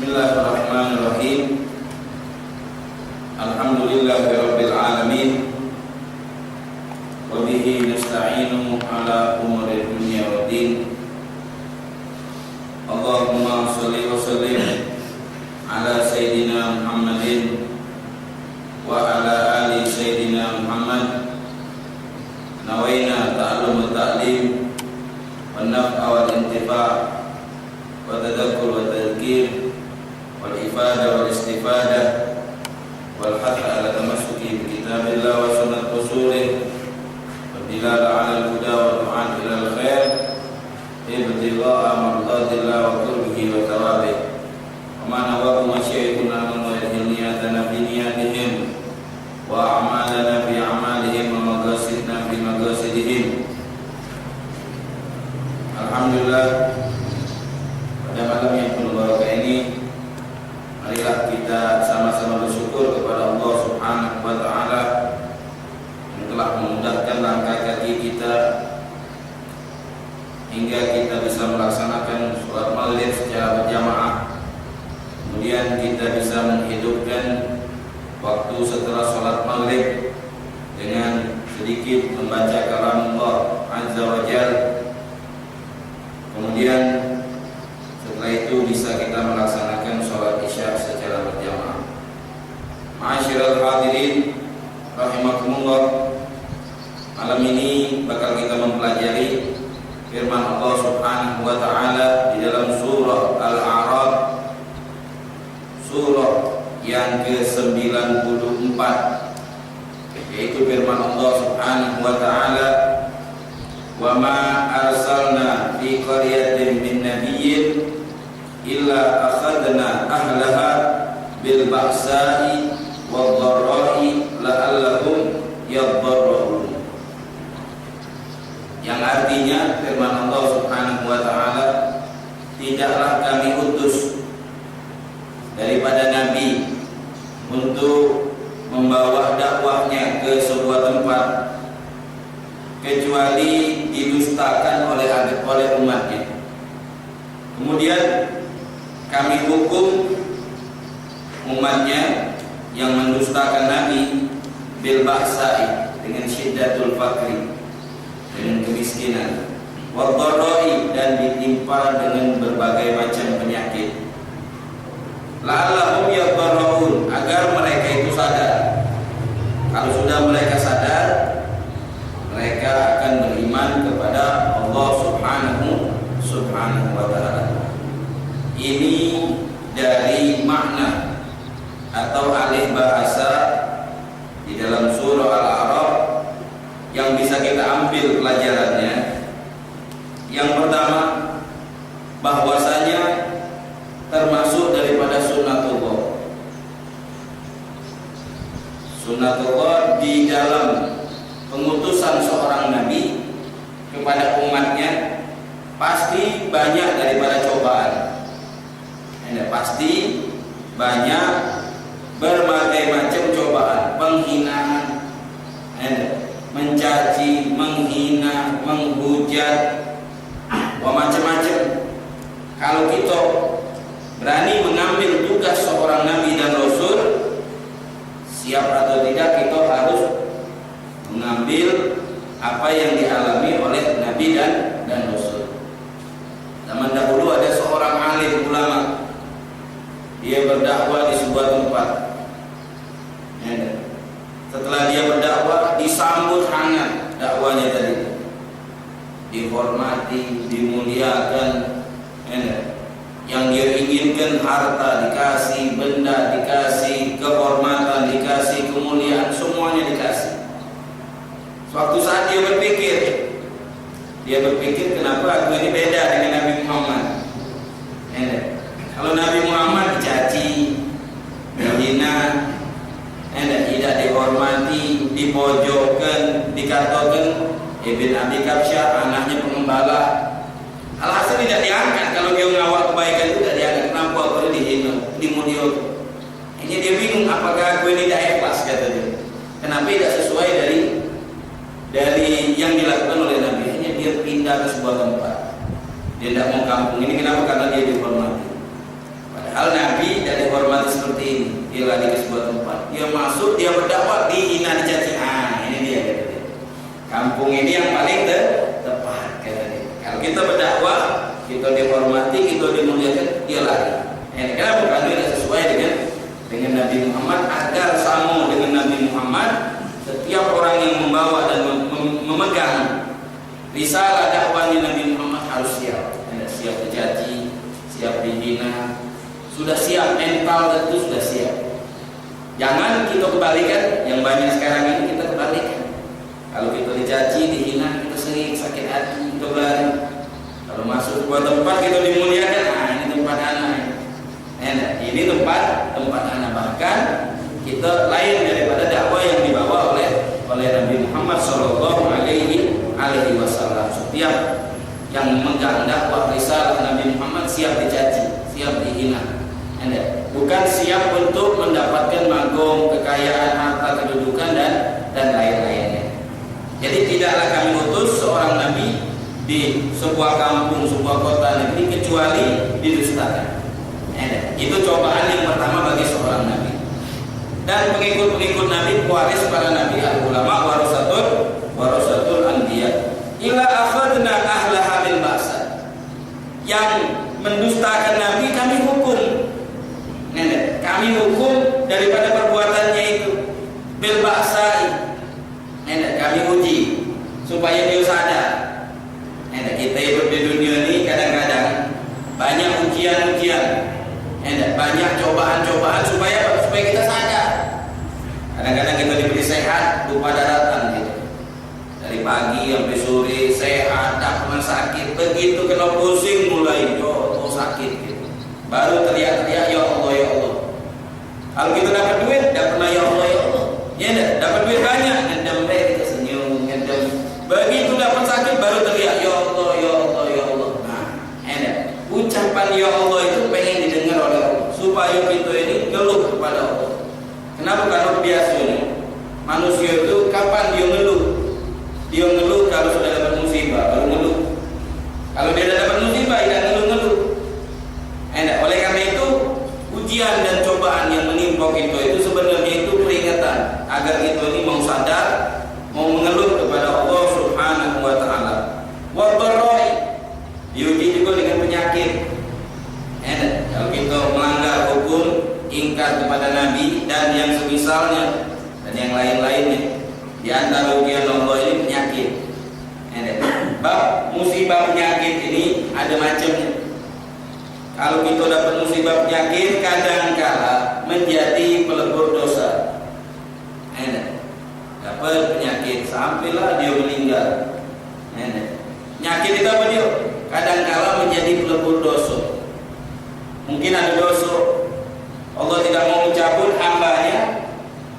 Bismillahirrahmanirrahim. Alhamdulillahirabbil alamin. Wa bihi nasta'inu ala umuri dunya waddin. Allahumma shalli wa sallim ala sayyidina Muhammadin wa ala ali sayyidina Muhammad. Nawaina ta'allum ta'lim wa naf'a wal intifa' wa tadakkur wa tadhkir wal ifada wal istifada wal hatta ala tamassuki bi kitabillah wa sunnat rasulih wa dilala ala al-huda wa du'an ila al-khair ibtigha'a mardatillah wa qurbihi wa thawabih. Wa ma nawahu masyayikhuna wa niyatana bi niyatihim wa a'malana bi a'malihim wa maqasidna bi maqasidihim. Alhamdulillah, pada malam yang penuh barokah ini, marilah kita sama-sama bersyukur kepada Allah Subhanahu wa taala yang telah memudahkan langkah kaki kita hingga kita bisa melaksanakan sholat maghrib secara berjamaah. Kemudian kita bisa menghidupkan waktu setelah sholat maghrib dengan sedikit membaca kalam Allah Azza wa Jalla. Kemudian setelah itu bisa kita melaksanakan sholat isya secara berjamaah. Ma'asyiral hadirin rahimakumullah, malam ini bakal kita mempelajari firman Allah Subhanahu wa taala di dalam surah Al-A'raf, surah yang ke-94, yaitu firman Allah Subhanahu wa taala, "Wa ma arsalna fi qaryatin min nabiyyin illa akhadna ahlaha bil ba'sa'i wad dharra'i la'allahum yadharrun." Yang artinya firman Allah Subhanahu wa taala, tidaklah kami utus daripada nabi untuk membawa dakwahnya ke sebuah tempat kecuali didustakan oleh umatnya. Kemudian kami hukum umatnya yang mendustakan Nabi bil ba'sa'i, dengan syiddatul fakri, dengan kemiskinan, wad dharra'i, dan ditimpa dengan berbagai macam penyakit, la'allahum yadharrun, agar mereka itu sadar. Kalau sudah mereka sadar, mereka akan beriman kepada Allah Subhanahu wa ta'ala. Ini dari makna atau alih bahasa di dalam surah Al-A'raf yang bisa kita ambil pelajarannya. Yang pertama, bahwasanya termasuk daripada sunnatullah. Sunnatullah di dalam pengutusan seorang nabi kepada umatnya pasti banyak daripada cobaan. Pasti banyak berbagai macam cobaan, penghinaan, mencaci, menghina, menghujat, macam-macam. Kalau kita berani mengambil tugas seorang nabi dan rasul, siap atau tidak, kita harus mengambil apa yang dialami oleh nabi dan rasul. Zaman dahulu ada seorang alim ulama, dia berdakwah di sebuah tempat. Setelah dia berdakwah, disambut hangat dakwanya tadi, dihormati, dimuliakan. Yang dia inginkan harta dikasih, benda dikasih, kehormatan dikasih, kemuliaan, semuanya dikasih. Suatu saat dia berpikir, kenapa aku ini beda dengan Nabi Muhammad? Kalau Nabi Muhammad dicaci, dihina, tidak dihormati, dipojokkan, dikatakan Ibn Abi Kabsyah anaknya pengembala. Alhasil tidak diangkat. Kalau dia ngawal kebaikan itu tidak diangkat. Kenapa aku dihina, dimuliakan? Ini dia bingung, apakah aku ini tidak ikhlas, kata dia. Kenapa tidak sesuai dari yang dilakukan oleh Nabi? Hanya dia pindah ke sebuah tempat. Dia tidak mau kampung ini, kenapa? Karena dia dihormati. Padahal Nabi dia berdakwah dihina, dicaci. Ini dia kata dia. Kampung ini yang paling tepat kata dia. Kalau kita berdakwah, kita dihormati, kita dimuliakan, dia lari. Kenapa? Karena tidak sesuai dengan Nabi Muhammad. Agar sama dengan Nabi Muhammad, setiap orang yang membawa dan memegang risalah dakwahnya Nabi Muhammad harus siap. Siap dicaci, siap dihina, sudah siap mental, tentu sudah siap. Jangan kita kebalikan, yang banyak sekarang ini kita kebalikan. Kalau kita dicaci, dihina, kita sering sakit hati, kita lari. Kalau masuk sebuah tempat kita dimuliakan, ini tempat anak. Ini tempat anak. Bahkan kita lain daripada dakwah yang dibawa oleh Nabi Muhammad Sallallahu Alaihi Wasallam. Setiap yang memegang dakwah risalah Nabi Muhammad siap dicaci, siap dihina. Bukan siap untuk mendapatkan magong, kekayaan, harta, kedudukan dan lain-lainnya. Jadi tidaklah kami utus seorang nabi di sebuah kampung, sebuah kota negeri kecuali didustakan. Itu cobaan yang pertama bagi seorang nabi. Dan pengikut-pengikut nabi, pewaris para nabi, al-ulama warasatul anbiya. Ila akhadna ahlaha bil ba'sa. Yang mendustakan nabi kami hukum. Kami hukum daripada perbuatannya itu bil ba'sa. Kami uji supaya dia sadar. Kita hidup di dunia ini kadang-kadang banyak ujian-ujian. Banyak cobaan-cobaan supaya kita sadar. Kadang-kadang kita diberi sehat lupa daratan gitu. Dari pagi sampai sore sehat, tak pernah sakit. Begitu kena pusing mulai sakit gitu. Baru teriak-teriak ya Allah ya Allah. Kalau kita dapat duit, tak pernah ya Allah ya Allah. Ya dapat duit banyak, ngedem kita senyum, ngedem. Begitu dapat sakit baru teriak ya Allah ya Allah ya Allah. Nah, ucapan ya Allah itu pengen didengar oleh Allah supaya kita ini ngeluh kepada Allah. Kenapa? Karena biasanya manusia itu kapan dia ngeluh? Dia ngeluh kalau sudah dapat musibah, baru ngeluh. Kalau dia dapat musibah, tidak ngeluh-ngeluh. Oleh karena itu, ujian dan cobaan yang menimpa kita itu sebenarnya itu peringatan agar kita ini mau sadar, mau mengeluh kepada Allah Subhanahu wa taala. Wa dharrai, diuji juga dengan penyakit. Kalau kita melanggar hukum, ingkar kepada Nabi dan yang semisalnya dan yang lain-lainnya. Di antara ujian Allah ini penyakit. Bab musibah penyakit ini ada macamnya. Kalau kita dapat musibah penyakit, kadang-kala menjadi pelebur dosa. Dapat penyakit sampailah dia meninggal. Penyakit itu apa dia? Kadang-kala menjadi pelebur dosa. Mungkin ada dosa, Allah tidak mau mencabut hambanya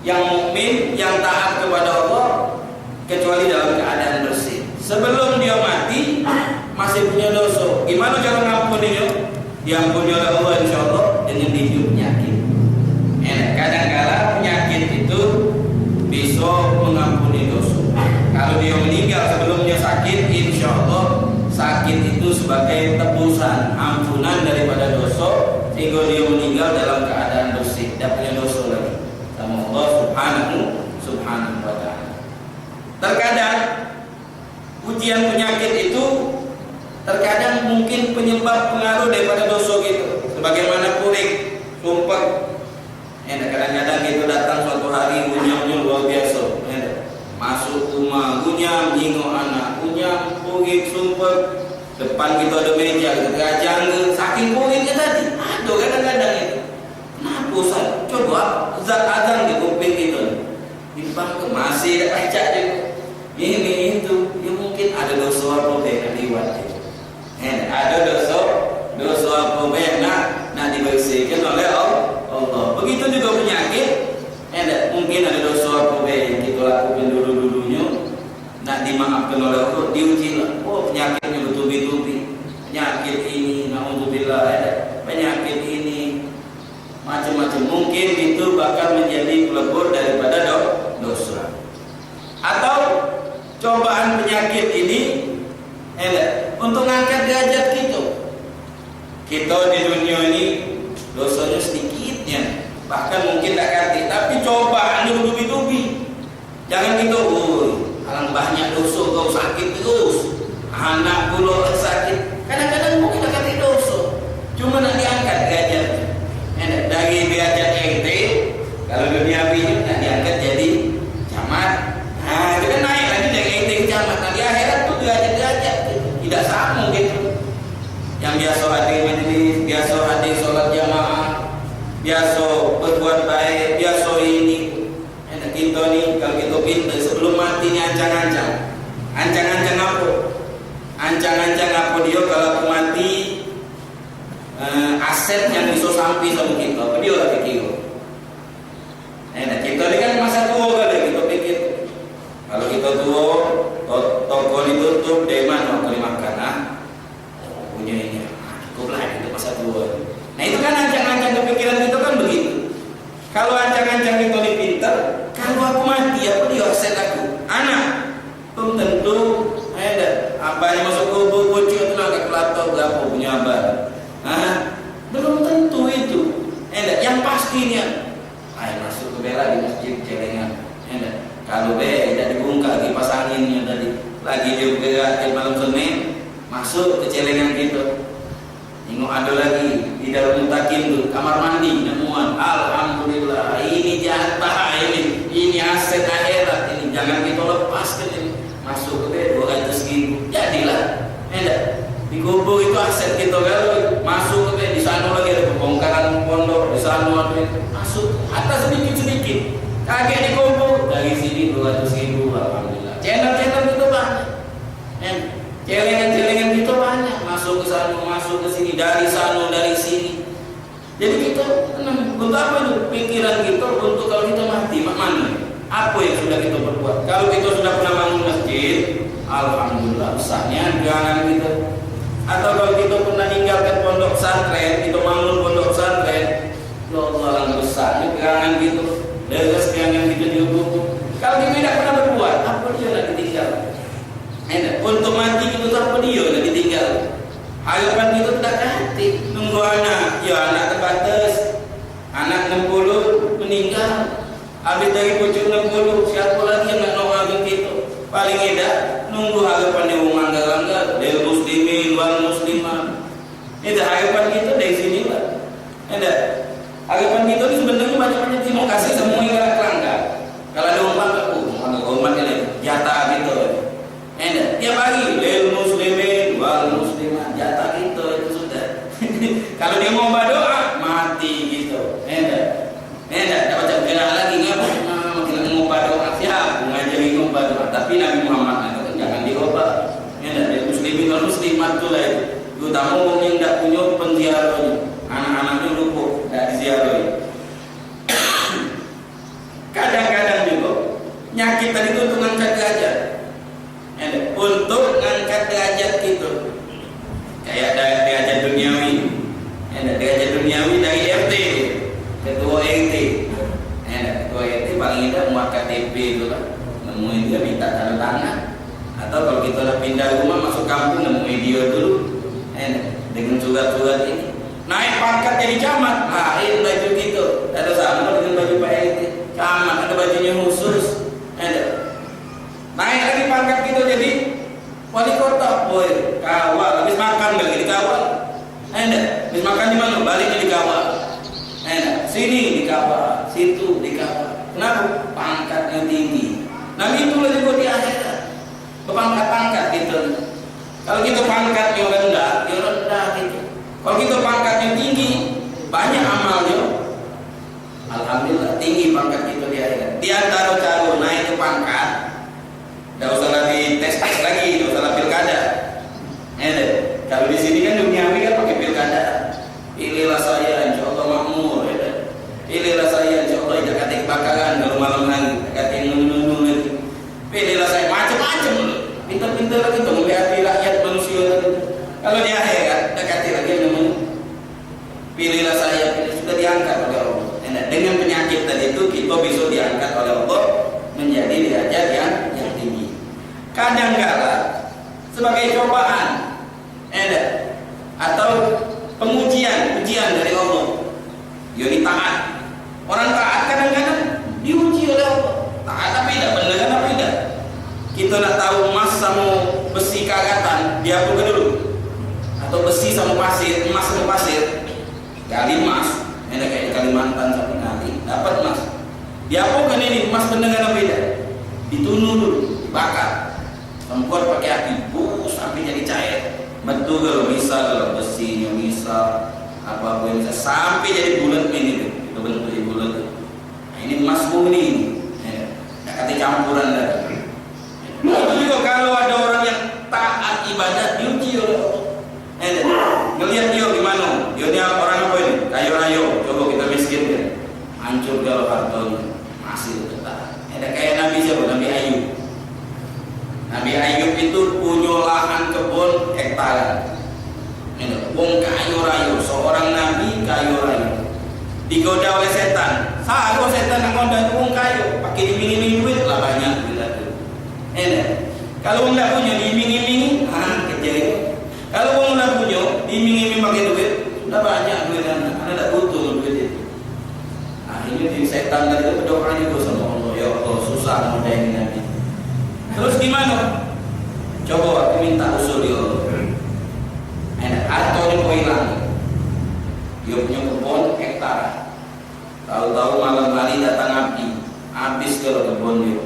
yang mukmin, yang taat kepada Allah kecuali dalam keadaan bersih. Sebelum dia mati masih punya dosa. Gimana cara ngampuninya? Diampuni oleh Allah insyaallah dengan ditiup penyakit. Kadang-kala penyakit itu bisa mengampuni dosa. Kalau dia meninggal sebelum dia sakit, insyaallah sakit itu sebagai tebusan, ampunan daripada dosa sehingga dia meninggal dalam keadaan bersih, tidak punya dosa lagi sama Allah Subhanahu wa ta'ala. Terkadang ujian penyakit itu terkadang mungkin penyebab pengaruh daripada dosa gitu. Sebagaimana kurik, sumpah. Kadang-kadang itu datang suatu hari gunyamnya luar biasa. Masuk rumah gunyam, nyingok anak, gunyam, kurik, sumpah. Depan kita ada meja, kita gajang, saking kuriknya tadi. Aduh kadang-kadang itu. Kenapa Ustaz? Coba zat azan di kuping kita. Dibang masih ada kaca dia. Ini itu, ya mungkin ada dosa apa yang lewat itu. Ada dosa apa yang nak dibersihkan oleh Allah. Begitu juga penyakit. Mungkin ada dosa apa yang kita lakukan dulu-dulunya nak dimaafkan oleh Allah, diuji lah. Oh penyakitnya bertubi-tubi. Penyakit ini, naudzubillah, penyakit ini macam-macam. Mungkin itu bakal menjadi pelebur daripada dosa. Atau cobaan penyakit ini untuk ngangkat derajat kita. Kita di dunia ini dosanya sedikitnya, bahkan mungkin tak ganti, tapi cobaan Jangan gitu, alang banyak dosa kau sakit terus, anak pula sakit. Kadang-kadang mungkin akan dosa, cuma nak diangkat derajat. Dari derajat RT, kalau dunia ini nak diangkat jadi camat. Nah, itu kan naik lagi dari RT ke camat. Nah, di akhirat tuh derajat-derajat tidak sama gitu. Yang biasa hadir majelis, biasa hadir sholat jamaah, biasa berbuat baik, biasa ini. Kita ni kalau kita pintar sebelum mati ni ancang-ancang apa? Ancang-ancang apa dia kalau aku mati aset yang bisa sampai sama kita apa dia lah fikir. Kita ni kan masa tua kali kita fikir kalau kita tua toko ditutup dari mana mau makan punya ini cukup lah itu masa tua. Nah itu kan ancang-ancang kepikiran kita kan begitu. Kalau ancang-ancang kita ni pintar, kalau aku mati apa dia aset aku? Anak, belum tentu. Ada abahnya masuk kubur bocor tu nak kelapa berapa punya abah? Belum tentu itu. Yang pastinya, masuk ke bela di masjid celengan. Kalau tidak dibungkak kipas anginnya tadi, lagi dia bergerak di malam Senin, masuk ke celengan kita. Tengok ada lagi di dalam mutakin tu kamar mandi nemuan. Alhamdulillah ini jatah ini aset akhirat ini jangan kita lepaskan ini masuk ke 200.000 jadilah di kubur itu aset kita kalau masuk ke di sana lagi ada pembongkaran pondok di sana masuk atas sedikit kaget di kubur dari sini 200.000 alhamdulillah channel kita banyak celengan kita banyak masuk ke sana masuk ke sini dari sana dari sini jadi kita betapa itu pikiran kita untuk kalau kita mati mana apa yang sudah kita perbuat kalau kita sudah pernah bangun masjid alhamdulillah besarnya gerangan kita atau kalau kita pernah ninggalkan pondok pesantren kita bangun pondok pesantren ya Allah langkah besarnya gerangan kita deres gerangan kita dihukum kalau kita tidak pernah berbuat apa dia nak ditinggal untuk mati kita tak apa dia nak ditinggal harapan kita tidak hati nunggu anak ya anak terbatas anak 60 meninggal habis dari pucuk 60 siapa lagi yang nak nongak kita paling tidak nunggu harapan dia menganggar-anggar dari muslimin wal muslimah itu harapan kita dari sini lah harapan kita ni sebenarnya banyak-banyak terima kasih semua yang kelanggar kalau ada umat umat ini jatah gitu tiap hari lil muslimin wal muslimah jatah kita itu sudah kalau dia mau berdoa mati gitu tak baca kena lagi ngapa makin mau berdoa siap ngajari mau berdoa tapi Nabi Muhammad kata jangan diubah dari muslimin wal muslimat tu lah itu utama orang yang tak punya penziarahnya anak-anaknya lupa tak diziarahi kadang-kadang juga nyakit tadi itu untuk ngangkat derajat untuk ngangkat derajat kita kayak derajat duniawi derajat duniawi dari RT ketua RT ketua RT paling tidak muat KTP itu lah nemuin dia minta tanda tangan atau kalau kita dah pindah rumah masuk kampung nemuin dia dulu dengan surat-surat ini naik pangkat jadi camat ini baju kita ada sama dengan baju Pak RT camat ada bajunya khusus naik lagi pangkat kita jadi wali kota kawal habis makan lagi dikawal habis makan di mana baliknya dikawal sini dikawal situ dikawal kenapa pangkatnya tinggi nah itulah juga di akhirat berpangkat-pangkat gitu kalau kita pangkatnya rendah dia rendah gitu kalau kita pangkatnya tinggi banyak amalnya alhamdulillah tinggi pangkat kita di akhirat di antara cara naik ke pangkat tidak usah lagi tes lagi, tidak usah pilkada. Kalau di sini kan duniawi kan pakai pilkada. Pilihlah saya, insya Allah makmur. Pilihlah saya, insya Allah tidak kata kebakaran kalau malam hari, kata yang nunung lagi. Pilihlah saya macam-macam. Pintar-pintar lagi untuk menghadapi rakyat manusia. Kalau di akhirat, tidak kata lagi namanya. Pilihlah saya, sudah diangkat oleh Allah. Dengan penyakit tadi itu kita bisa diangkat oleh Allah menjadi derajat yang tinggi. Kadang-kala sebagai cobaan atau pengujian dari Allah. Jadi taat. Orang taat kadang-kadang diuji oleh Allah. Taat tapi tidak benar pasir, emas ke pasir, gali emas, ada kayak di Kalimantan sampai nanti dapat emas. Diapakan ini emas dengan beda? Ditunuh dulu, dibakar, semprot pakai api, sampai jadi cair. Betul kalau misal besinya misal apa bisa sampai jadi bulat ini itu bentuk jadi bulat. Nah, ini emas murni ini, kata campuran dah. Itu juga kalau ada orang yang taat ibadat diuji oleh Allah. Ngelihat dia gimana? Dia ni orang apa ini? Kayu rayo. Coba kita miskin dia, hancur kalau hartanya masih tetap. Ada kayak Nabi siapa? Nabi Ayub. Nabi Ayub itu punya lahan kebun hektaran. Wong kayu rayo, seorang nabi kayu rayo. Digoda oleh setan. Kalau setan nak goda wong kayu, pakai diiming-iming duit lah banyak gitu. Kalau wong tak punya diiming-imingi, kejadian. Kalau wong tak punya diiming-iming pakai duit, sudah banyak duit anda tak butuh duit itu. Akhirnya di setan tadi itu berdoa juga sama Allah, ya Allah susah modain nabi. Terus gimana? Coba aku minta usul ya Allah. Atau dia mau hilang. Dia punya kebun hektar. Tahu-tahu malam hari datang api, habis kalau kebun dia.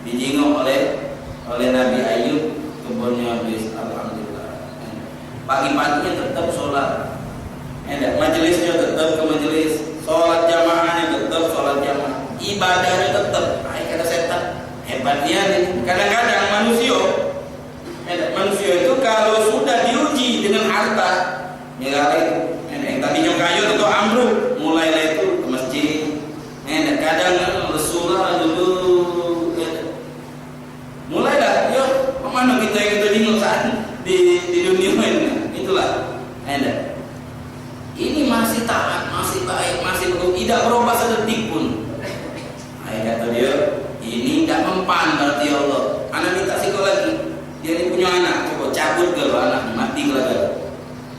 Dijenguk oleh Nabi Ayub, kebunnya habis. Alhamdulillah. Pagi-paginya tetap sholat. Majelisnya tetap ke majelis. Sholat jamaahnya tetap sholat jamaah. Ibadahnya tetap. Kata setan, hebatnya nih. Kadang-kadang manusia itu kalau sudah diuji dengan harta, misalnya yang tadinya kayu atau amruk, mulailah itu ke masjid. Kadang Rasulullah dulu, mulailah, yo, mana kita yang kita bingung saat di dunia ini, itulah. Ini masih taat, masih baik, masih tidak berubah sedetik pun. Kata dia, ini tidak mempan berarti Allah. Anak minta sikol lagi. Dia ini punya anak, coba cabut kalau anak mati lagi.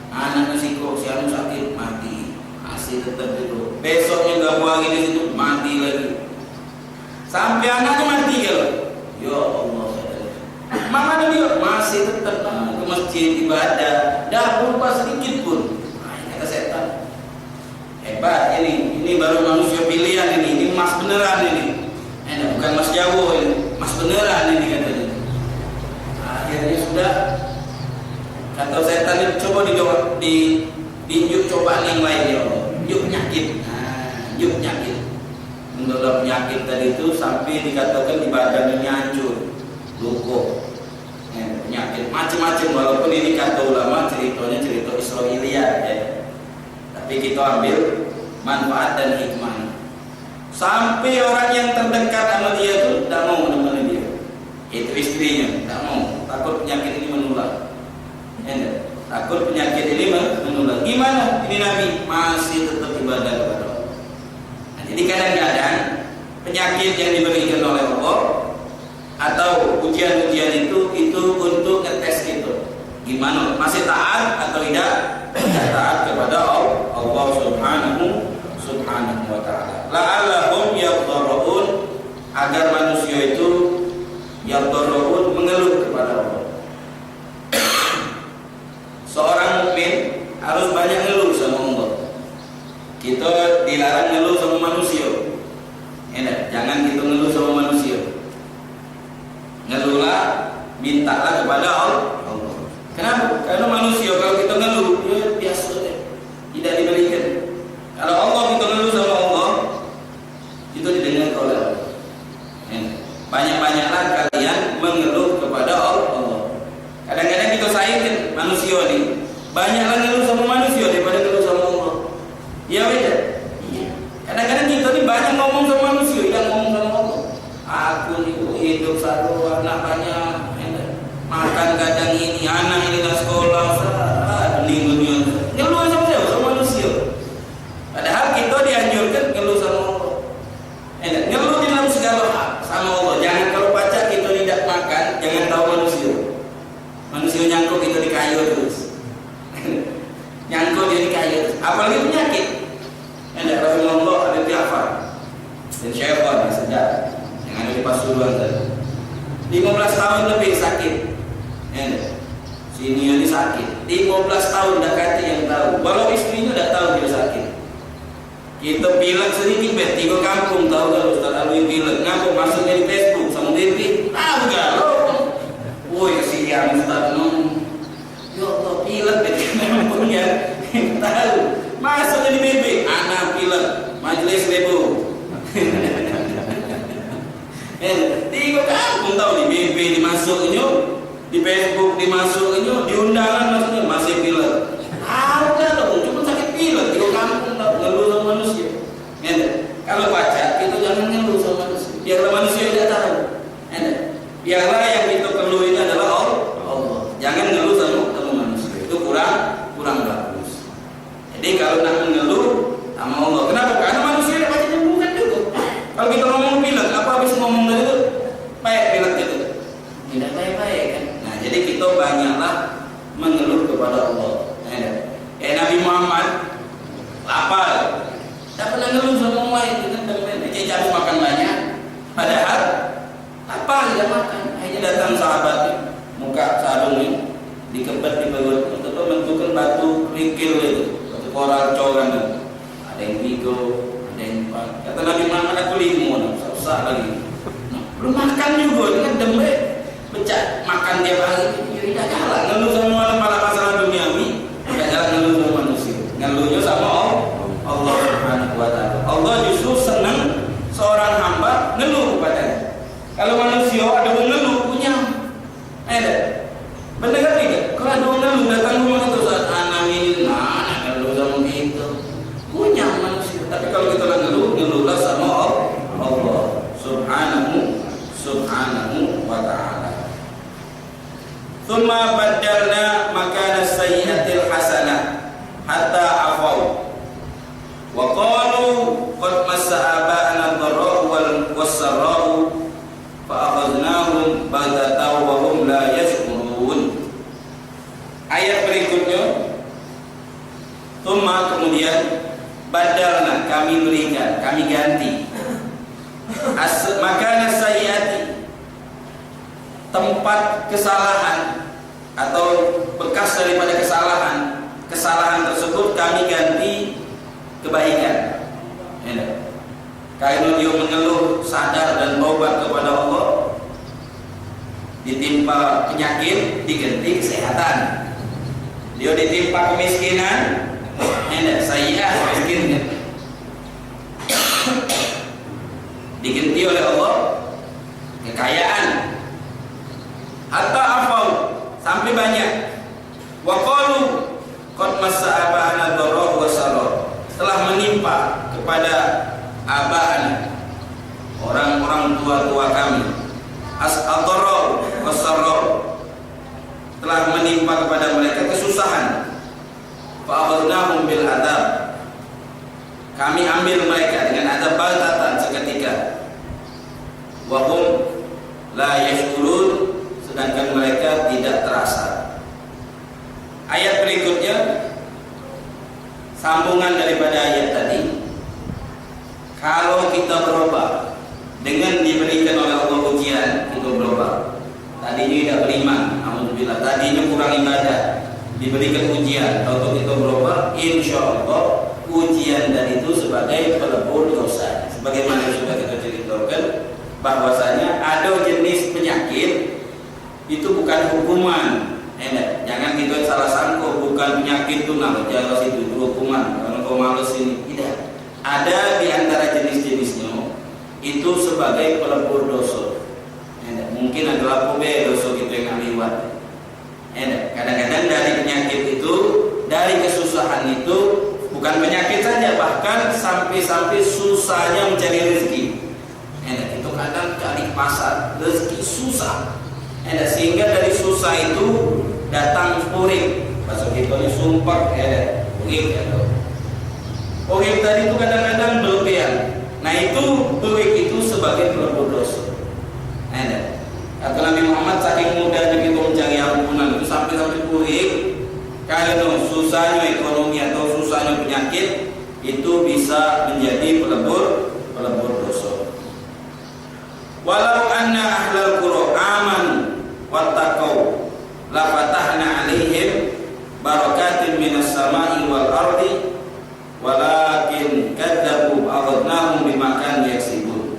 Anaknya sikok, si anu sakit mati, masih tetap itu. Besoknya nggak buang di situ mati lagi. Sampai anaknya mati kalau. Ya Allah, mana dia masih tetap ke masjid ibadah, dah berubah sedikit pun. Kata setan, hebat ini baru manusia pilihan ini emas beneran ini. Bukan emas Jawa ini, emas beneran ini katanya. Akhirnya sudah kata setan itu coba dijuk cobaan yang lain ya Allah. Juk penyakit. Juk penyakit. Menurut penyakit tadi itu sampai dikatakan di badannya hancur, luka. Penyakit macam-macam walaupun ini kata ulama ceritanya cerita Israiliyat ya. Tapi kita ambil manfaat dan hikmah. Sampai orang yang terdekat sama dia itu tidak mau menemani dia. Itu istrinya tidak mau, takut penyakit ini menular. Takut penyakit ini menular. Gimana? Ini Nabi masih tetap ibadah kepada Allah. Jadi kadang-kadang penyakit yang diberikan oleh Allah atau ujian-ujian itu untuk ngetes itu. Gimana? Masih taat atau tidak? Tidak taat kepada Allah Subhanahu wa ta'ala. La'allahum yadharrun, agar manusia itu yadharrun mengeluh kepada Allah. Seorang mukmin harus banyak ngeluh sama Allah. Kita dilarang ngeluh sama manusia. Jangan kita ngeluh sama manusia. Ngeluhlah, mintalah kepada Allah. Kenapa? Karena manusia kalau kita ngeluh, dia biasa deh, tidak diberikan. Kalau Allah kita ngeluh sama Allah, itu didengar oleh Allah. Banyak-banyaklah kalian mengeluh kepada Allah. Kadang-kadang kita sayangkan manusia ini, banyaklah ngeluh sama manusia daripada ngeluh sama Allah. Iya beda. Kadang-kadang kita ini banyak ngomong sama manusia, tidak ngomong sama Allah. Aku nih hidup satu anak banyak, makan kadang ini, anak ini dah sekolah, dunia ngeluh sama siapa? Sama manusia. Padahal kita dianjurkan ngeluh sama Allah. Ngeluh dalam segala hal sama Allah. Jangan kalau pacar kita tidak makan, jangan tahu manusia. Manusia nyangkut kita di kayu terus. Nyangkut dia di kayu terus. Apalagi penyakit. Rasulullah ada Ja'far dan Syaitan sedang yang ada di Pasuruan tadi. 15 tahun lebih sakit. Sini ini sakit. 15 tahun dah kata yang tahu. Walau istrinya dah tahu dia sakit. Kita pilek sedikit bet, 3 kampung tahu kalau Ustaz Alwi pilek. Ngaku masuknya di Facebook sama DP. Tahu kalau. Woi kesian Ustaz nom. Ya Allah pilek bet kampungnya. Tahu. Masuknya di BB, anak pilek, majelis lebo. 3 kampung tahu di BB dimasuknya, di Facebook dimasuknya, di undangan maksudnya masih pilek. Tahu kan loh, cuma sakit pilek 3 kampung tahu ngeluh sama manusia. Kalau baca kita jangan ngeluh sama manusia. Biarlah manusia tidak tahu. Biarlah yang kita perlu ini adalah Allah. Jangan ngeluh sama manusia. Itu kurang bagus. Jadi kalau nak mengeluh sama Allah, kenapa? Karena manusia tidak baca bukan juga. Kalau kita ngomong pilek, apa habis ngomong tadi itu? Baik pilek itu. Tidak baik-baik kan. Nah, jadi kita banyaklah mengeluh kepada Allah. Nabi Muhammad lapar. Tak pernah ngeluh sama orang lain. Kita harus makan banyak. Padahal lapar tidak makan. Akhirnya datang sahabatnya, muka sarungnya dikebet di perut, untuk menentukan batu kerikil itu, batu koral coran itu. Ada yang bigo, ada yang kata Nabi Muhammad aku limun, susah lagi. Nah, belum makan juga, dengan dembe, becak makan tiap hari, tidak jalan. Ngeluh sama malah masalah duniawi, tidak jalan ngeluh sama manusia. Ngeluhnya sama Allah Subhanahu wa Ta'ala. Allah justru senang seorang hamba ngeluh kepadanya. Kalau manusia ada mengeluh punya, ada. Benar kan tidak? Kalau ada ngeluh datang rumah itu saat anak ini, anak ngeluh sama kita, punya manusia. Tapi kalau kita ngeluhlah sama Allah Subhanahu wa Ta'ala. Thumma badalna makana sayyi'atil hasanah hatta afau. Wa qalu qad massa aba'ana ad-dharra'u was-sarra'u fa akhadnahum baghtatan wa hum la yash'urun. Ayat berikutnya, thumma kemudian badalna kami berikan, kami ganti makana sayyi'ati tempat kesalahan atau bekas daripada kesalahan tersebut kami ganti kebaikan. Kalau dia mengeluh sadar dan taubat kepada Allah, ditimpa penyakit diganti kesehatan. Dia ditimpa kemiskinan, sayyi'ah miskinnya diganti oleh Allah kekayaan. Hatta afau sampai banyak. Wa qalu qad massa aba'ana dharra wa sarra, telah menimpa kepada aba'ana orang-orang tua-tua kami as-dharra wa sarra, telah menimpa kepada mereka kesusahan. Fa akhadnahum bil adab, kami ambil mereka dengan adab baghtatan seketika. Wa hum la yashkurun, sedangkan mereka tidak terasa. Ayat berikutnya sambungan daripada ayat tadi. Kalau kita berubah dengan diberikan oleh Allah ujian, kita berubah. Tadinya tidak beriman, alhamdulillah. Tadinya kurang ibadah, diberikan ujian. Kalau kita berubah, insya Allah ujian dan itu sebagai pelebur dosa. Sebagaimana sudah kita ceritakan, bahwasanya ada jenis penyakit itu bukan hukuman. Jangan kita salah sangka, bukan penyakit itu nah jalan itu hukuman. Kalau kau malas ini tidak. Ada di antara jenis-jenisnya itu sebagai pelebur dosa. Mungkin adalah pobe dosa kita yang lewat. Kadang-kadang dari penyakit itu, dari kesusahan itu, bukan penyakit saja, bahkan sampai susahnya mencari rezeki. Itu kadang cari pasar, rezeki susah. Sehingga dari susah itu datang purik. Bahasa kita ini sumpah, purik. Purik tadi itu kadang-kadang berlebihan. Nah itu purik itu sebagai pelebur dosa. Kata Nabi Muhammad, saking mudahnya kita mencari ampunan itu sampai purik. Kalau susahnya ekonomi atau susahnya penyakit itu bisa menjadi pelebur dosa. Walau anna ahlal qura amanu wattaqau la fatahna alaihim walakin kadzabu aghadnahum bima kanu yaksibun.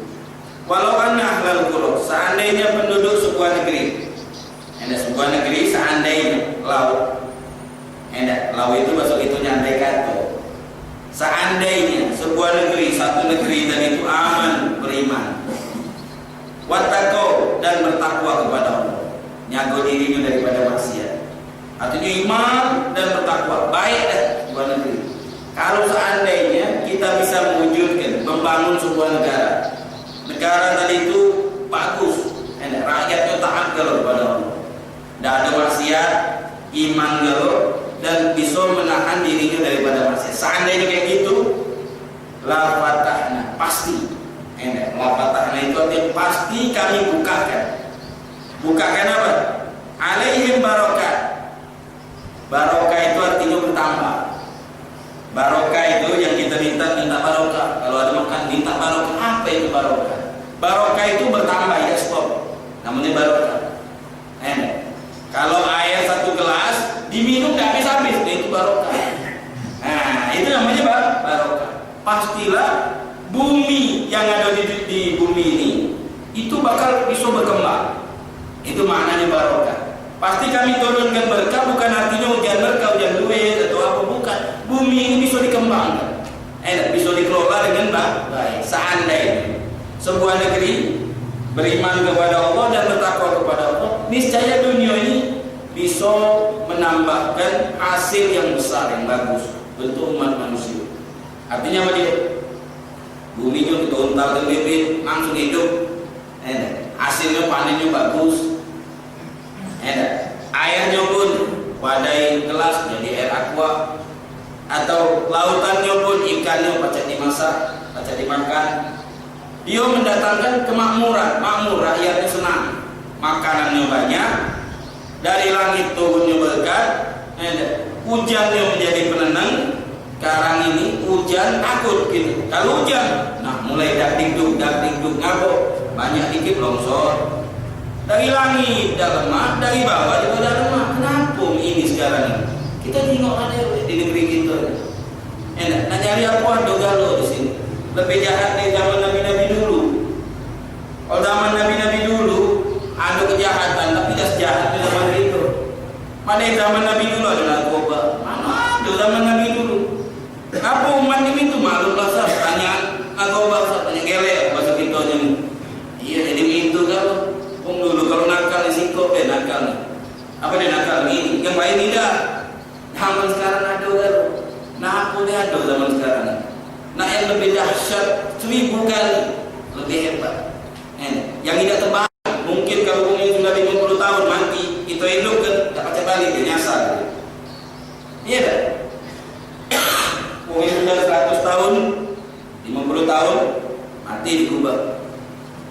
Walau anna ahlal qura, seandainya penduduk sebuah negeri, sebuah negeri seandainya lau itu masuk itu nyandai kata. Seandainya sebuah negeri, satu negeri dan itu aman, beriman, wattaqau, dan bertakwa kepada Allah, nyago dirinya daripada maksiat. Artinya iman dan bertakwa, baik dah sebuah negeri. Kalau seandainya kita bisa mewujudkan, membangun sebuah negara, negara tadi itu bagus, rakyatnya taat kepada Allah, tidak ada maksiat, iman galau, dan bisa menahan dirinya daripada maksiat. Seandainya kayak gitu, la fatahna, pasti. La fatahna itu artinya pasti kami bukakan. Bukakan apa? Alaihim barokah. Barokah itu artinya bertambah. Barokah itu yang kita minta barokah. Kalau ada makan minta barokah. Apa itu barokah? Barokah itu bertambah, ya stop. Namanya barokah. Kalau air satu gelas diminum tidak habis-habis, itu barokah. Nah, itu namanya barokah. Pastilah bumi yang ada di bumi ini itu bakal bisa berkembang. Itu maknanya barokah. Pasti kami turunkan berkah, bukan artinya hujan berkah, hujan duit atau apa, bukan. Bumi ini bisa dikembangkan, bisa dikelola dengan baik. Seandainya sebuah negeri beriman kepada Allah dan bertakwa kepada Allah, niscaya dunia ini bisa menambahkan hasil yang besar, yang bagus untuk umat manusia. Artinya apa dia? Buminya kita untal ke bibit, langsung hidup, hasilnya panennya bagus, airnya pun wadai gelas jadi air aqua, atau lautannya pun ikannya pacak dimasak, pacak dimakan. Dia mendatangkan kemakmuran, makmur, rakyatnya senang, makanannya banyak, dari langit turunnya berkat, hujannya menjadi penenang. Sekarang ini hujan takut gitu. Kalau hujan, nah mulai dak dikduk ngabok, banyak dikit longsor. Dari langit dah lemah, dari bawah juga dah lemah. Kenapa ini sekarang ini? Kita tengok ada di negeri kita. Nak nyari apa ada galau di sini. Lebih jahat dari zaman Nabi-Nabi dulu. Kalau zaman Nabi-Nabi dulu ada kejahatan, tapi tidak sejahat di zaman itu. Mana zaman Nabi dulu ada narkoba? Mana ada zaman Nabi dulu? Kenapa umat ini tu malu lah sah? Tanya narkoba, tanya gelek bahasa kita ni. Iya jadi itu kalau dulu kalau nakal risiko nakal. Apa dia nakal ini? Yang lain tidak. Zaman sekarang ada kan? Nah aku dia ada zaman sekarang. Nah yang lebih dahsyat 1000 kali lebih hebat. Yang tidak terbang. Mungkin kalau bumi sudah 50 tahun mati, kita hidup kan tak baca balik dia nyasar. Iya tak? Bumi sudah 100 tahun, 50 tahun mati dikubur.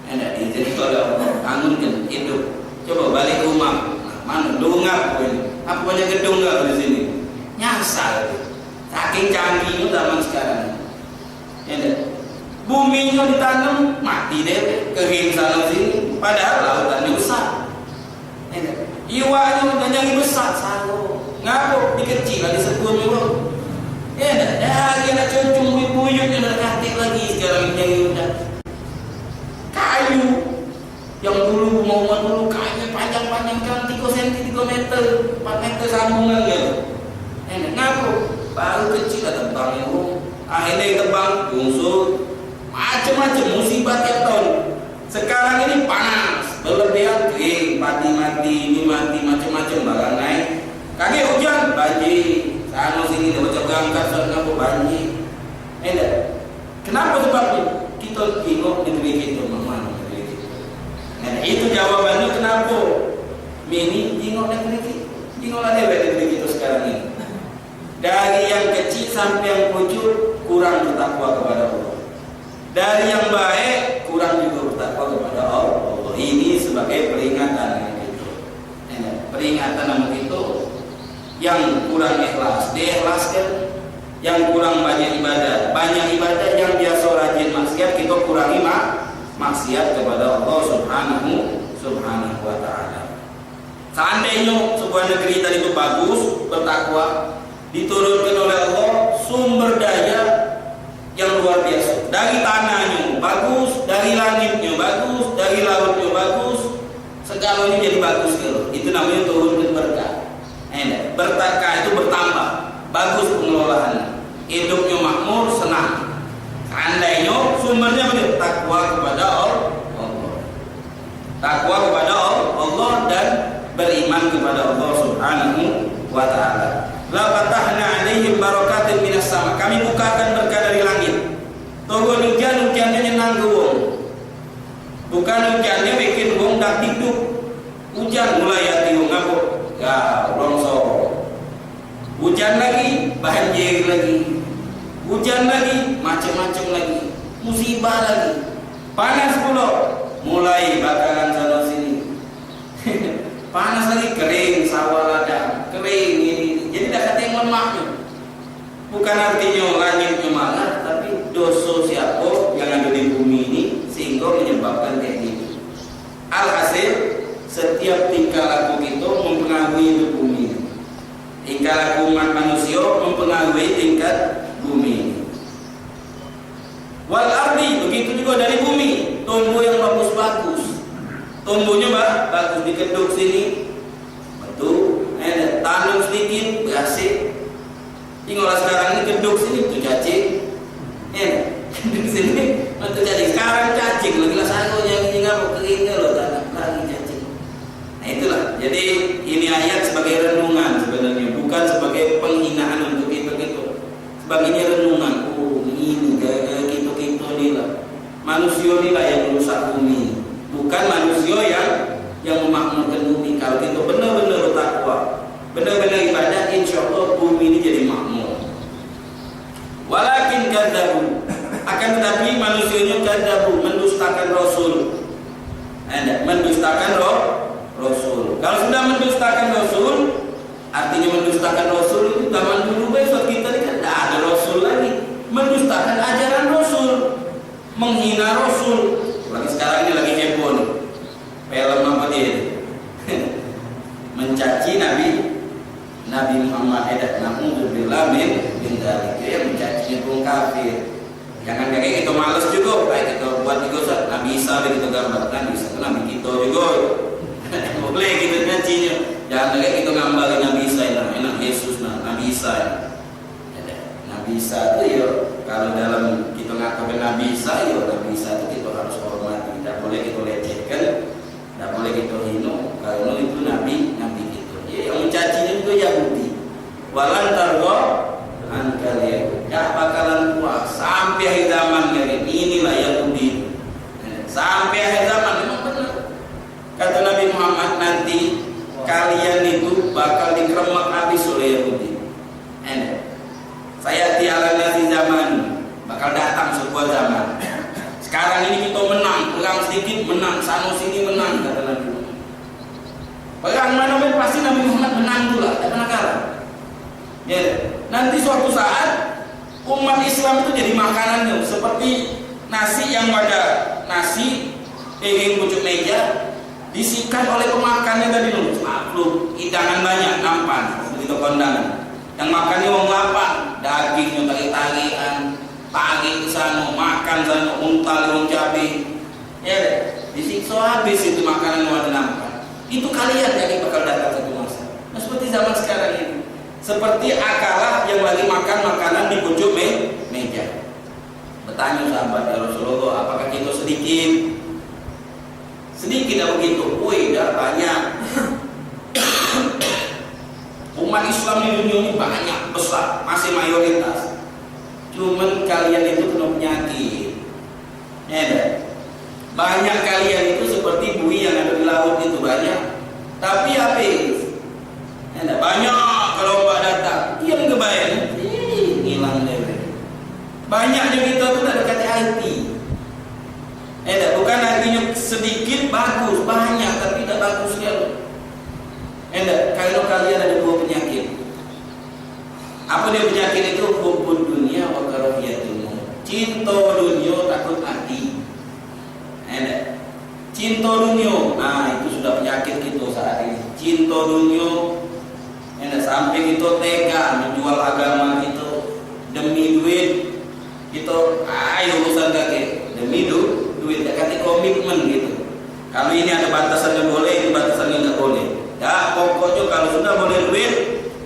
Jadi kalau bangun kan hidup, coba balik rumah, mana dongak pun, apa banyak gedung nggak di sini? Nyasar, saking canggih zaman sekarang. Buminya ditanam mati deh, kering sana sini, padahal lautannya besar. Iwanya udah jadi besar, salo, ngapok dikecil lagi sebuah mewah. Lagi nak cucung buyut yang terkatik lagi sekarang jadi udah. Kayu yang dulu mau dulu kayu panjang-panjang kan 3 cm 3 meter 4 meter sambungan ya. Ngapa? Baru kecil ada tebang itu. Akhirnya tebang bungsu macam-macam musibah tiap tahun. Sekarang ini panas, berlebihan kering, padi mati, ini mati macam-macam barang naik. Kaki hujan banjir, sana sini dah macam gangkat sana banjir. Kenapa sebabnya? Kita tengok negeri kita mana negeri kita. Itu jawabannya kenapa Mini tengok negeri kita. Tengoklah negeri kita sekarang ini. Dari yang kecil sampai yang pucuk kurang bertakwa kepada Allah. Dari yang baik kurang juga bertakwa kepada Allah. Ini sebagai peringatan kita. Peringatan nama kita yang kurang ikhlas diikhlaskan. Yang kurang banyak ibadah yang biasa rajin maksiat kita kurangi maksiat kepada Allah subhanahu wa ta'ala. Seandainya sebuah negeri tadi itu bagus, bertakwa, diturunkan oleh Allah sumber daya luar biasa. Dari tanahnya bagus, dari langitnya bagus, dari lautnya bagus, segalanya jadi bagus gitu. Itu namanya turun berkah. Berkah itu bertambah, bagus pengelolaannya, hidupnya makmur, senang. Seandainya sumbernya begitu, takwa kepada Allah, takwa kepada Allah dan beriman kepada Allah Subhanahu wa Ta'ala. La fatahna 'alaihim barakatin minas sama. Kami bukakan berkah dari langit. Turun hujan, hujannya nyenang ke wong. Bukan hujannya bikin wong dak hidup. Hujan mulai hati wong ngapuk. Ya, longsor. Hujan lagi, banjir lagi. Hujan lagi, macam-macam lagi. Musibah lagi. Panas pula, mulai bakaran sana sini. Panas lagi, kering, sawah ladang, kering ini. Jadi dah kata yang lemahnya. Bukan artinya langitnya marah, tapi dosa siapa yang ada di bumi ini sehingga menyebabkan kayak gini. Alhasil, setiap tingkah laku kita mempengaruhi hidup bumi ini. Tingkah laku umat manusia mempengaruhi tingkat bumi ini. Wal ardi, begitu juga dari bumi, tumbuh yang bagus-bagus. Tumbuhnya bagus, dikeduk sini, betul. Tanam sedikit, berhasil. Tinggal sekarang ini keduk sini, betul cacing. Keduk sini, betul cacing. Sekarang cacing, lagi saya yang mau keringnya loh, lagi cacing. Nah itulah. Jadi ini ayat sebagai renungan sebenarnya, bukan sebagai penghinaan untuk kita gitu. Sebagainya renungan. Oh ini gara-gara kita inilah. Manusia inilah yang merusak bumi. Bukan manusia yang memakmurkan bumi. Kalau kita benar-benar bertakwa, benar-benar ibadah, insya Allah bumi ini jadi makmur. Walakin kadzabu, akan tetapi manusianya kadzabu, mendustakan Rasul. Mendustakan Rasul. Kalau sudah mendustakan Rasul, artinya mendustakan Rasul itu zaman dulu besok kita ini kan tidak ada Rasul lagi. Mendustakan ajaran Rasul, menghina Rasul. Lagi sekarang ini lagi heboh nih. Film apa dia? Mencaci Nabi Muhammad na'udzubillah min dzalik. Dia mencaci pun kafir. Jangan kayak gitu males juga, kayak kita buat juga Nabi Isa begitu gambar. Nabi Isa itu Nabi kita juga. Boleh gitu nyacinya. Jangan kayak gitu gambar Nabi Isa enak Yesus Nabi Isa. Nabi Isa itu ya kalau dalam kita ngakuin Nabi Isa ya Nabi Isa itu kita harus hormati. Tidak boleh kita lecehkan, tidak boleh kita hina. Kalau itu Nabi kita. Ya, yang mencacinya juga Yahudi. Walan tarwa ankal Yahudi. Ya bakalan puas sampai akhir zaman ini. Inilah Yahudi. Sampai akhir zaman memang benar. Kata Nabi Muhammad, nanti kalian itu bakal dikeremak habis oleh Yahudi. Saya tiada nanti zaman bakal datang sebuah zaman. Sekarang ini kita menang, perang sedikit menang, sana sini menang, kata Nabi Muhammad. Perang mana pasti Nabi Muhammad menang pula, tak pernah kalah. Ya, nanti suatu saat umat Islam itu jadi makanannya seperti nasi yang pada nasi piring pucuk meja disikat oleh pemakannya tadi loh. Maklum, hidangan banyak, nampan begitu kondangan. Yang makannya wong lapar, dagingnya tarik-tarikan, pagi ke sana, makan sana, untal wong cabai. Ya, disiksa habis itu makanan yang ada nampan. Itu kalian yang bakal datang satu masa. Nah, seperti zaman sekarang ini. Seperti akalah yang lagi makan makanan di pucuk meja. Bertanya sahabat ya Rasulullah, apakah kita sedikit? Sedikit atau begitu? Wih, dah banyak. Umat Islam di dunia ini banyak, besar, masih mayoritas. Cuman kalian itu kena penyakit. Ya, banyak kalian itu seperti buih yang ada di laut itu banyak. Tapi habis. Ya, banyak kalau Mbak datang, iya kebayang. Hilang deh. Banyaknya kita tuh dari KTIT. Bukan artinya sedikit bagus, banyak tapi tidak bagus sekali. Kalau kalian ada dua penyakit. Apa dia penyakit itu? Hubbud dunia wa karahiyatul maut. Cinta dunia, takut mati. Cinta dunia. Nah, itu sudah penyakit kita saat ini. Cinta dunia. Sampai kita tega menjual agama kita demi duit. Kita Kalau ini ada batasannya boleh, ini batasannya tidak boleh. Ya pokoknya kalau sudah boleh duit,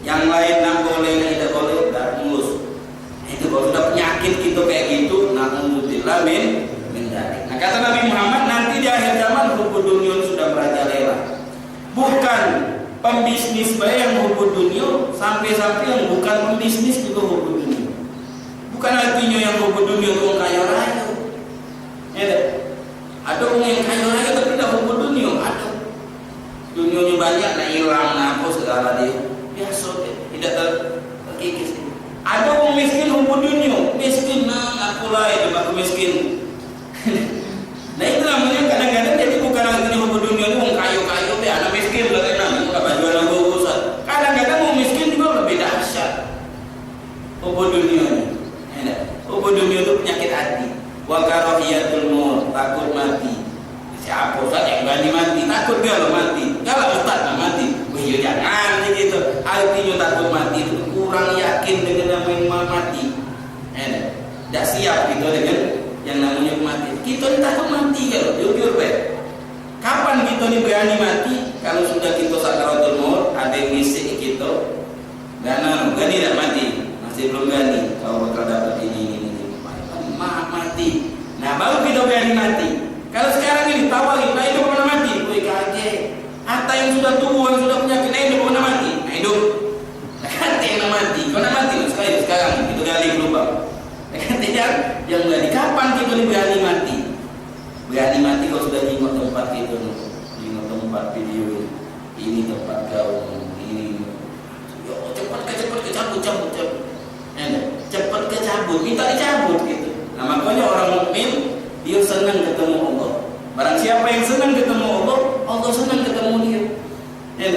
yang lain nak boleh, yang tidak boleh, tidak ngurus. Itu kalau sudah penyakit gitu kayak gitu, na'udzubillah min dzalik. Nah kata Nabi Muhammad, nanti di akhir zaman hubbud dunya sudah merajalela. Bukan pembisnis baik yang hubbud dunya, sampai-sampai yang bukan pembisnis juga hubbud dunya. Bukan artinya yang hubbud dunya itu orang kaya raya. Ya, ada orang yang kaya raya tapi tidak hubbud dunya, ada. Dunyanya banyak, nak hilang, nak apa segala dia. Biasa, tidak terkikis. Ada orang miskin hubbud dunya, miskin nak pula itu baku miskin. Nah itu namanya kadang-kadang jadi bukan artinya hubbud dunya itu orang kaya-kaya, dia anak miskin lah enak, enggak baju anak urusan. Kadang-kadang orang miskin juga lebih dahsyat. Hubbud dunya ini. Hubbud dunya itu penyakit hati. Wa karahiyatul maut, takut mati. Siapa Ustaz yang berani mati? Takut dia lo mati. Kalau Ustaz nak mati, ya jangan gitu. Artinya takut mati itu kurang yakin dengan namanya mati. Tidak siap gitu dengan yang namanya mati. Kita ni takut mati kalau jujur baik. Kapan kita ni berani mati? Kalau sudah kita sakaratul maut, ada yang ngisi kita. Gana, gani tak mati, masih belum gani. Kau bakal dapat ini. Mati. Nah baru kita berani mati. Kalau sekarang ini tawarin, nah hidup mana mati? Woi kaget. Hatta yang sudah tua, yang sudah penyakit, nah hidup mana mati? Nah hidup. Nah kata yang nak mati, kau nak mati sekarang kita gali lubang. Nah kata yang berani. Kapan kita ni berani mati? Berani mati kalau sudah tengok tempat kita, tengok tempat video ini tempat kau ini. Yo cepat cabut. Cepat ke cabut, minta dicabut gitu. Nah makanya orang mukmin dia senang ketemu Allah. Barang siapa yang senang ketemu Allah, Allah senang ketemu dia. Ya,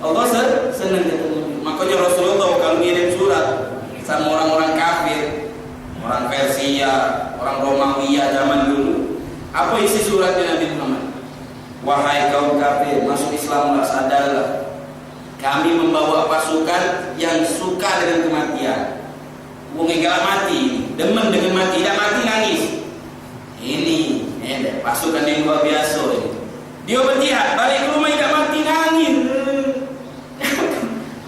Allah senang ketemu dia. Makanya Rasulullah kalau ngirim surat sama orang-orang kafir, orang Persia, orang Romawi zaman dulu, apa isi suratnya Nabi Muhammad? Wahai kaum kafir, masuk Islamlah, sadarlah. Kami membawa pasukan yang suka dengan kematian. Wong galak mati, demen dengan mati, tidak mati nangis. Ini pasukan yang luar biasa ini. Dia berjihad, balik ke rumah tidak mati nangis.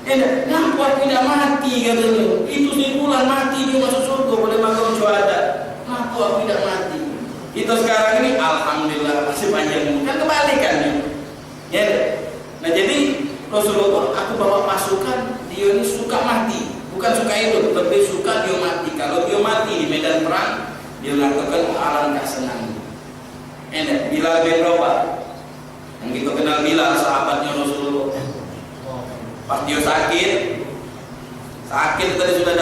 Kenapa aku tidak mati katanya? Itu simpulan mati dia masuk surga boleh makan syuhada. Kenapa aku tidak mati? Kita sekarang ini alhamdulillah masih panjang umur. Kan kebalikannya. Ya. Nah jadi Rasulullah aku bawa pasukan dia ini suka mati. Bukan suka hidup, tapi suka dia mati. Kalau dia mati di medan perang, dia mengatakan alangkah senang. Bilal bin Rabah, yang kita kenal Bilal, sahabatnya Rasulullah. Pas dia sakit tadi sudah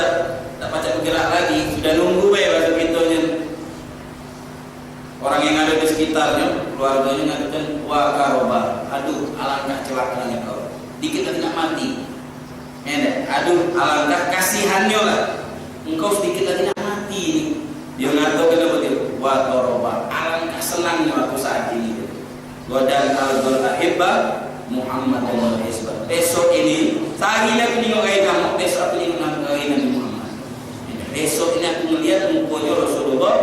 tak baca bergerak lagi, sudah nunggu bahasa kitanya. Orang yang ada di sekitarnya, keluarganya mengatakan, wah Karobah, aduh alangkah celakanya kau, dikit lagi nak mati. Aduh alangkah kasihannya lah, engkau sedikit lagi nak mati ini. Dia mengatakan begitu, wa toroba, alangkah senangnya aku saat ini. Godan al-gol ahibba Muhammad dan Hizbah. Besok ini sehari aku tengok ayat kamu, besok aku tengok ayat Nabi Muhammad. Besok ini aku melihat mukanya Rasulullah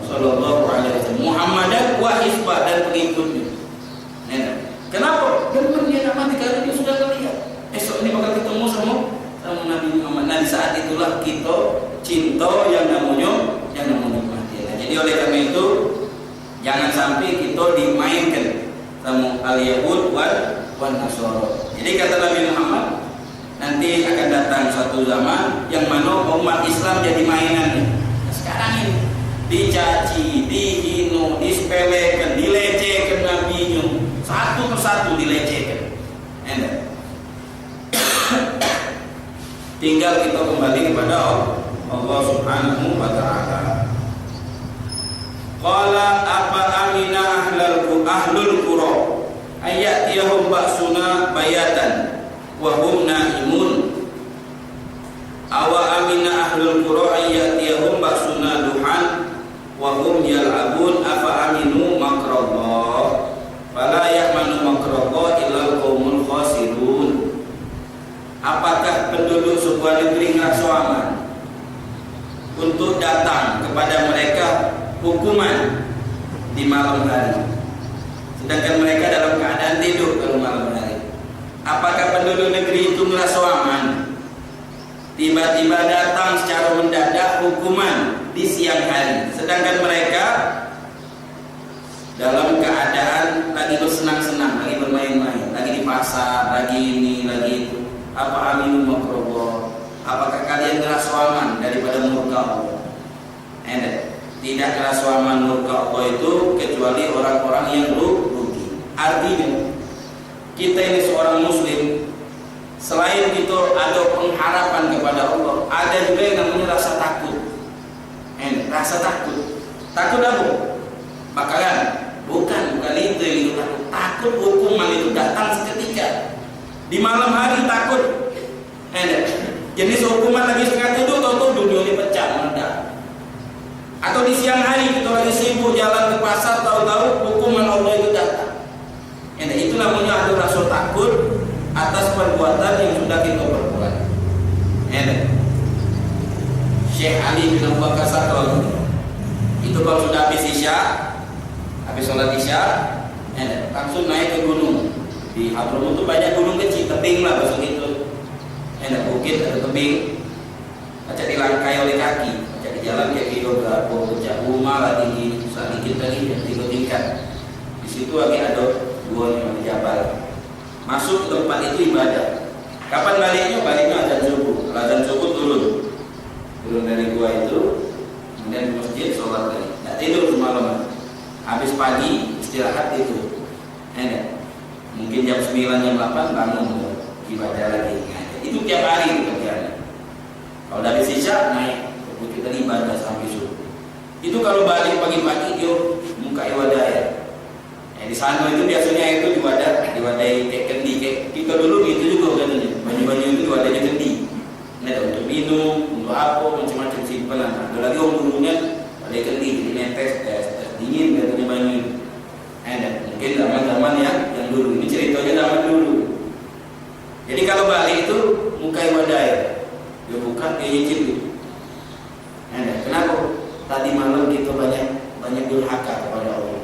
Sallallahu Alaihi Wasallam, Muhammad dan Hizbah dan pengikutnya. Kenapa? Karena dia nak mati karena dia sudah melihat. Esok ini bakal ketemu sama Nabi Muhammad. Nah di saat itulah kita cinta yang namanya mati. Nah, jadi oleh karena itu jangan sampai kita dimainkan sama al-Yahud wan Nasara. Jadi kata Nabi Muhammad, nanti akan datang suatu zaman yang mana umat Islam jadi mainan. Nah, sekarang ini dicaci, dihina, disepelekan, dilecehkan nabinya, satu persatu dilecehkan. Tinggal kita kembali kepada Allah Subhanahu wa taala. Qala apa amina ahlul qura ayatiyahum ba'suna bayatan wa hum naimun. Awa amina ahlul qura ayatiyahum ba'suna duhan wa hum yal'abun afa aminu makrallah fala ya'manu makrallah illa al-qaumul khasirun. Apakah penduduk sebuah negeri ngerasa aman untuk datang kepada mereka hukuman di malam hari? sedangkan mereka dalam keadaan tidur kalau malam hari. Apakah penduduk negeri itu merasa aman? Tiba-tiba datang secara mendadak hukuman di siang hari, sedangkan mereka dalam keadaan lagi bersenang-senang, lagi bermain-main, lagi di pasar, lagi ini, lagi itu. Apa aminu makrobo? Apakah kalian merasa aman daripada murka Allah? Tidak merasa aman murka Allah itu kecuali orang-orang yang rugi. Artinya kita ini seorang muslim, selain kita ada pengharapan kepada Allah, ada juga yang namanya rasa takut. Rasa takut. Takut apa? Bakalan? Bukan itu yang itu takut. Takut hukuman itu datang seketika. Di malam hari takut. Jenis hukuman lagi setengah tidur, tahu-tahu dunia ini pecah, meledak. Atau di siang hari kita lagi sibuk jalan ke pasar, tahu-tahu hukuman Allah itu datang. Itu namanya ada rasa takut atas perbuatan yang sudah kita perbuat. Syekh Ali bin Abu Bakar Sakron itu kalau sudah habis isya, habis sholat isya, langsung naik ke gunung. Di Hadramut itu banyak gunung kecil, tebing lah bahasa gitu. Bukit ada tebing, baca dilangkai oleh kaki, baca di jalan kayak gitu berapa jauh malah tinggi, sedikit tadi yang 3 tingkat. Di situ lagi ada gua yang jabal. Masuk ke tempat itu ibadah. Kapan baliknya? Baliknya azan subuh. Azan subuh turun dari gua itu, kemudian di masjid sholat lagi. Nggak tidur semalaman. Habis pagi istirahat itu. Mungkin jam 9 jam 8 bangun ibadah lagi. Itu tiap hari kerjanya. Kalau dari sisa naik kita ibadah sampai subuh. Itu kalau balik pagi-pagi dia muka ibadah ya. Di sana itu biasanya itu diwadahi kayak kendi kayak kita dulu gitu juga katanya. Baju-baju itu diwadahi kendi. Untuk minum, untuk apa macam-macam simpelan. Ada lagi orang dulunya ada kendi jadi netes tes dingin katanya baju. Mungkin zaman-zaman yang dulu ini ceritanya zaman dulu. Jadi kalau balik itu muka ibadah ya, dia buka dia nyicip gitu. Kenapa? Tadi malam kita banyak durhaka kepada Allah,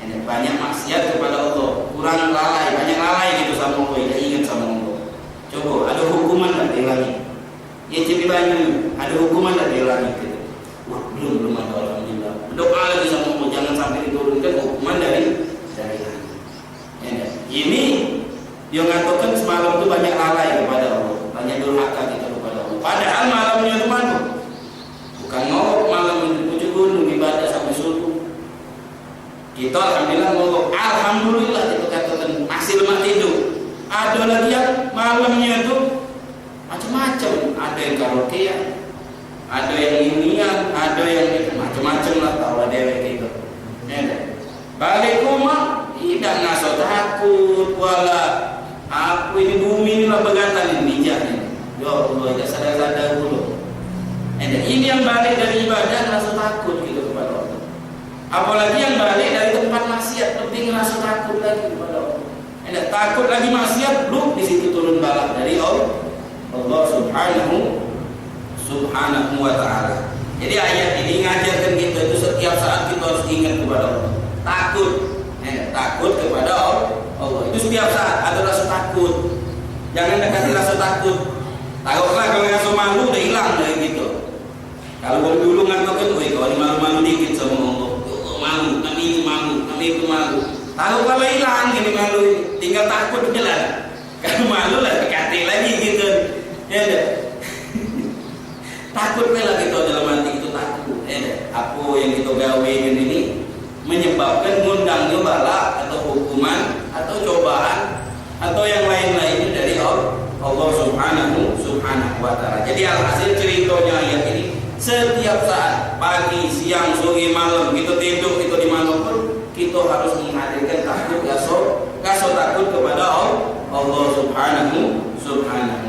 banyak maksiat kepada Allah, kurang lalai, banyak lalai gitu sama Allah, tidak ingat sama Allah. Coba ada hukuman tak diulangi? Nyicip banyu, ada hukuman tak diulangi? Gitu. Wah belum ada, alhamdulillah. Berdoa lagi sama Allah, jangan sampai diturunkan hukuman dari ini. Dia mengatakan semalam itu banyak lalai kepada Allah, banyak durhaka kita kepada Allah. Padahal malamnya itu mana? Bukan ngorok malam itu pucuk gunung ibadah sampai subuh. Kita alhamdulillah kita katakan masih lemah tidur. Ada lagi yang malamnya itu macam-macam. Ada yang karaokean, ada yang inian, ada yang itu macam-macam lah tahu ada yang gitu. Balik rumah tidak ngaso takut wala. Aku ini bumi inilah begatan ini mijaknya. Ya Allah, tidak sadar-sadar dulu. Ini yang balik dari ibadah rasa takut gitu kepada Allah. Apalagi yang balik dari tempat maksiat lebih rasa takut lagi kepada Allah. Takut lagi maksiat, belum di situ turun balak dari Allah Subhanahu wa taala. Jadi ayat ini ngajarkan kita itu setiap saat kita harus ingat kepada Allah. Takut kepada Allah. Itu setiap saat ada rasa takut. Jangan dekati rasa takut. Takutlah kalau rasa malu udah hilang dari gitu. Kalau dulu ngatakan, woi kalau malu-malu dikit sama Allah, malu, kami itu malu. Tahu kalau hilang gini malu, tinggal takut jalan. Kalau malu lah dekati lagi gitu. Ya deh. Takut lah gitu dalam hati itu takut. Apa yang kita gawe ini menyebabkan ngundangnya bala atau hukuman atau cobaan atau yang lain-lainnya dari Allah Subhanahu wa taala. Jadi alhasil ceritanya ayat ini setiap saat pagi, siang, sore, malam kita tidur kita dimanapun kita harus menghadirkan takut gaso takut kepada Allah Subhanahu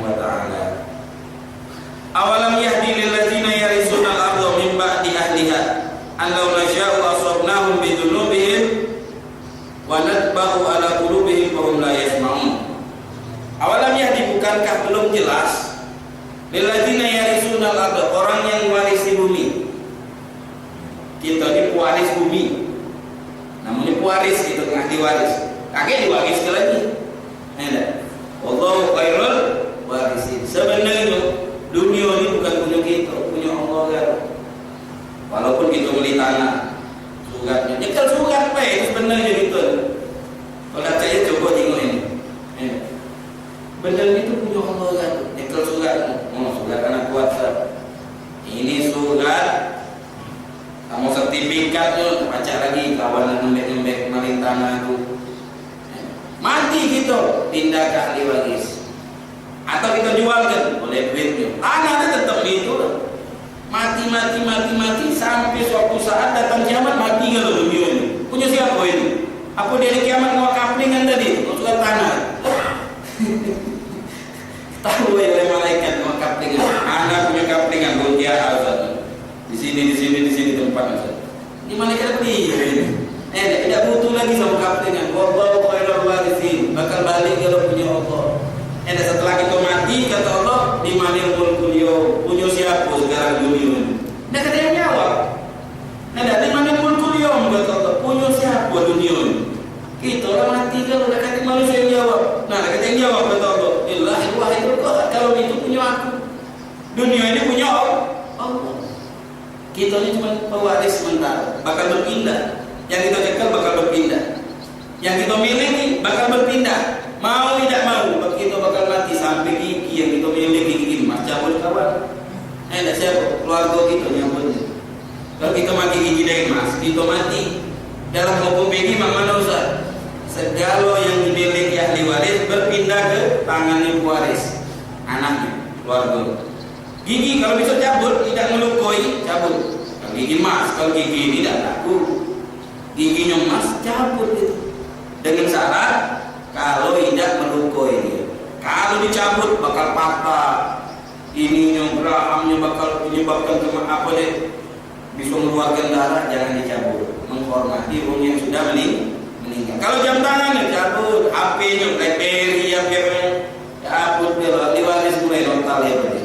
wa taala. Awalam yahdi lil ladzina yarisuna al-ardha min ba'di ahliha annaw nasha'u asabnahum bi dzunubihim wa natba'u ala qulubihim fa hum la yasma'un. Awalam yahdi, bukankah belum jelas lil ladzina yarisuna al-ardha, orang yang warisi bumi. Kita ini pewaris bumi. namanya pewaris itu, ahli waris. Kakek diwaris lagi. Ada. Wallahu khairul warisin. Sebenarnya dunia ini bukan punya kita, punya Allah kan. Walaupun kita beli tanah, suratnya, nyekel surat apa itu sebenarnya gitu. Kalau saya coba tengok ini. Benar itu punya Allah kan. Nyekel surat, surat anak kuasa. Ini surat, kamu sertifikatnya, baca lagi kawan lembek-lembek maling tanah itu. Mati gitu, pindah ke ahli waris. Atau kita jualkan, boleh duitnya. Tanahnya tetap itu. Mati sampai suatu saat datang kiamat, mati kalau dunia ini. Punya siapa ini? Apa dari kiamat mau kaplingan tadi? Surat tanah. Tahu ya oleh malaikat mau kaplingan. Anak punya kaplingan, dunia azab. Di sini tempatnya. Ini malaikat apa ini? Tidak butuh lagi sama kaplingan. Wallahu khairul warisin. Bakal balik kalau punya Allah. Setelah kita mati, kata Allah, di manil mulkul yaum, punya siapa sekarang dunia ini? Tidak ada yang jawab. Di manil mulkul yaum, kata Allah, punya siapa dunia ini? Kita orang mati kalau tidak ada manusia yang jawab. Kata yang jawab, kata Allah, Illahi wahidul qahar, kalau itu punya aku. Dunia ini punya Allah. Kita ini cuma pewaris sementara, bakal berpindah. Yang kita cekal bakal berpindah. Yang kita miliki bakal berpindah. Mau tidak mau, kita bakal mati sampai gigi yang kita miliki gigi emas cabut kawan. Ada siapa? Keluarga kita nyambutnya. Kalau kita mati gigi dari emas, kita mati. Dalam hukum gigi mana Ustaz? Segala yang dimiliki ahli waris berpindah ke tangannya pewaris, anaknya, keluarga. Gigi kalau bisa cabut, tidak melukoi, cabut. Kalau gigi emas, kalau gigi ini tidak laku. Giginya emas cabut itu. Dengan syarat kalau tidak melukoi dia. Kalau dicabut bakal patah. Ininya gerahamnya bakal menyebabkan apa deh? Bisa mengeluarkan darah, jangan dicabut. Menghormati orang yang sudah meninggal. Kalau jam tangannya cabut, HP-nya, BlackBerry, HP-nya cabut dia. Ahli waris mulai nontal ya berarti.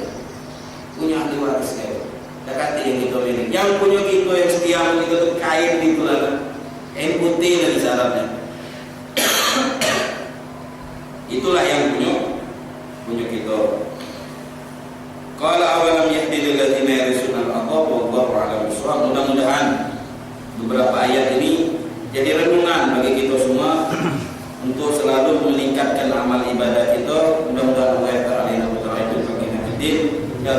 Punya ahli waris ya. Dekati yang kita miliki. Yang punya kita yang setia kita tuh kain gitu lah. Kain putih dari syaratnya. Itulah yang punya kita. Qala awalam yahdi lil ladzina yarisuna al-ardha wallahu a'lam bissawab. Mudah-mudahan beberapa ayat ini jadi renungan bagi kita semua untuk selalu meningkatkan amal ibadah kita. Mudah-mudahan Allah Ta'ala itu bagi kita. Ya,